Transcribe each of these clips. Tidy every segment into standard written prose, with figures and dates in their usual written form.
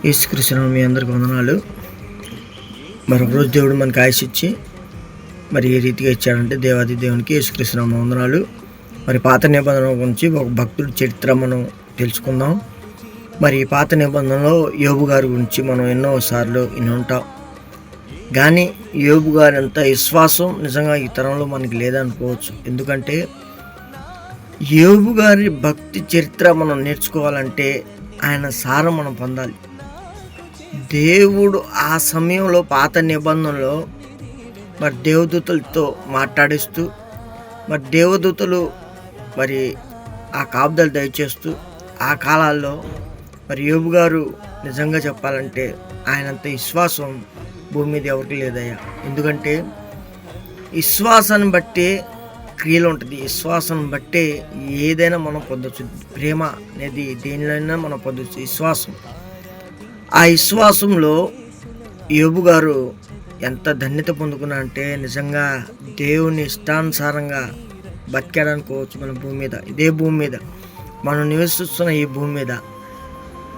యేసుక్రీస్తునామమున మీ అందరికి వందనాలు. మరొక రోజు దేవుడు మనకు ఆయుష్ ఇచ్చి మరి ఏ రీతిగా ఇచ్చాడంటే దేవాది దేవునికి యేసుక్రీస్తునామమున వందనాలు. మరి పాత నిబంధన గురించి ఒక భక్తుడి చరిత్ర మనం తెలుసుకుందాం. మరి పాత నిబంధనలో యోబు గారి గురించి మనం ఎన్నోసార్లు ఉంటాం, కానీ యోబు గారి అంత విశ్వాసం నిజంగా ఈ తరంలో మనకి లేదనుకోవచ్చు. ఎందుకంటే యోబు గారి భక్తి చరిత్ర మనం నేర్చుకోవాలంటే ఆయన సారం మనం పొందాలి. దేవుడు ఆ సమయంలో పాత నిబంధనలో మరి దేవదూతలతో మాట్లాడిస్తూ మరి దేవదూతలు మరి ఆ కాపుదలు దయచేస్తూ ఆ కాలాల్లో మరి యోబు గారు నిజంగా చెప్పాలంటే ఆయనంత విశ్వాసం భూమి మీద ఎవరికి లేదయ్యా. ఎందుకంటే విశ్వాసాన్ని బట్టి క్రియలు ఉంటుంది, విశ్వాసాన్ని బట్టే ఏదైనా మనం పొందొచ్చు. ప్రేమ అనేది దేనిలోనైనా మనం పొందొచ్చు, విశ్వాసం. ఆ విశ్వాసంలో యోబు గారు ఎంత ధన్యత పొందుకున్నారంటే నిజంగా దేవుని ఇష్టానుసారంగా బతికాడనుకోవచ్చు. మన భూమి మీద, ఇదే భూమి మీద మనం నివసిస్తున్న ఈ భూమి మీద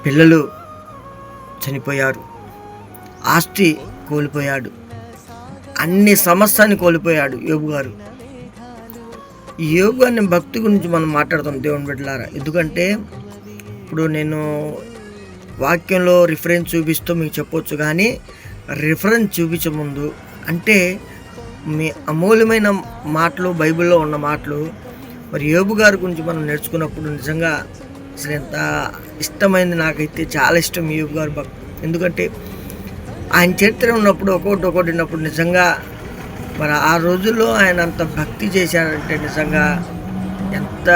పిల్లలు చనిపోయారు, ఆస్తి కోల్పోయాడు, అన్ని సమస్యని కోల్పోయాడు యోబు గారు. యోబు గారిని భక్తి గురించి మనం మాట్లాడుతాం దేవుని బిడ్డలారా. ఎందుకంటే ఇప్పుడు నేను వాక్యంలో రిఫరెన్స్ చూపిస్తూ మీకు చెప్పొచ్చు, కానీ రిఫరెన్స్ చూపించే ముందు అంటే మీ అమూల్యమైన మాటలు, బైబిల్లో ఉన్న మాటలు మరి యోబు గారి గురించి మనం నేర్చుకున్నప్పుడు నిజంగా అసలు ఎంత ఇష్టమైంది. నాకైతే చాలా ఇష్టం యోబు గారి భక్తి. ఎందుకంటే ఆయన చరిత్ర ఉన్నప్పుడు ఒక్కొక్కటి ఉన్నప్పుడు నిజంగా మరి ఆ రోజుల్లో ఆయన అంత భక్తి చేశాడంటే నిజంగా ఎంత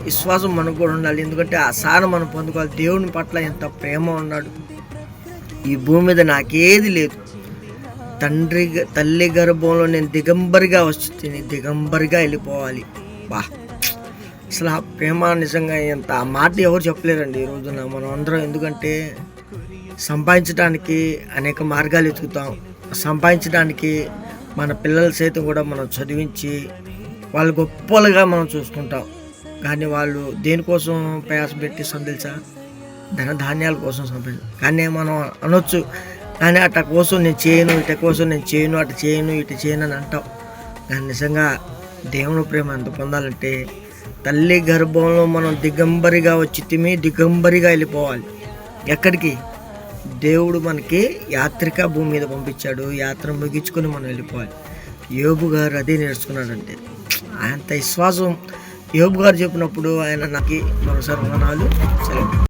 విశ్వాసం మనకు కూడా ఉండాలి. ఎందుకంటే ఆ సారం మనం పొందుకోవాలి. దేవుని పట్ల ఎంత ప్రేమ ఉన్నాడు. ఈ భూమి మీద నాకేది లేదు, తల్లి గర్భంలో నేను దిగంబరిగా వచ్చి దిగంబరిగా వెళ్ళిపోవాలి. బా, అసలు ఆ ప్రేమ నిజంగా ఎంత, ఆ మాట ఎవరు చెప్పలేరండి ఈ రోజున మనం అందరం. ఎందుకంటే సంపాదించడానికి అనేక మార్గాలు వెతుకుతాం, సంపాదించడానికి మన పిల్లల సైతం కూడా మనం చదివించి వాళ్ళు గొప్పలుగా మనం చూసుకుంటాం. కానీ వాళ్ళు దేనికోసం ప్రయాస పెట్టిస్తాం తెలుసా? ధాన్యాల కోసం సంపాదించాం. కానీ మనం అనొచ్చు, కానీ అట్ట కోసం నేను చేయను, ఇట కోసం నేను చేయను, అటు చేయను, ఇటు చేయను అని అంటాం. కానీ నిజంగా దేవుని ప్రేమ ఎంత పొందాలంటే తల్లి గర్భంలో మనం దిగంబరిగా వచ్చి దిగంబరిగా వెళ్ళిపోవాలి. ఎక్కడికి? దేవుడు మనకి యాత్రిక భూమి మీద పంపించాడు, యాత్ర ముగించుకొని మనం వెళ్ళిపోవాలి. యోబు గారు అదే నేర్చుకున్నాడంటే అంత విశ్వాసం యోబు గారు చెప్పినప్పుడు ఆయన నాకు మరోసారి వందనాలు. సరే.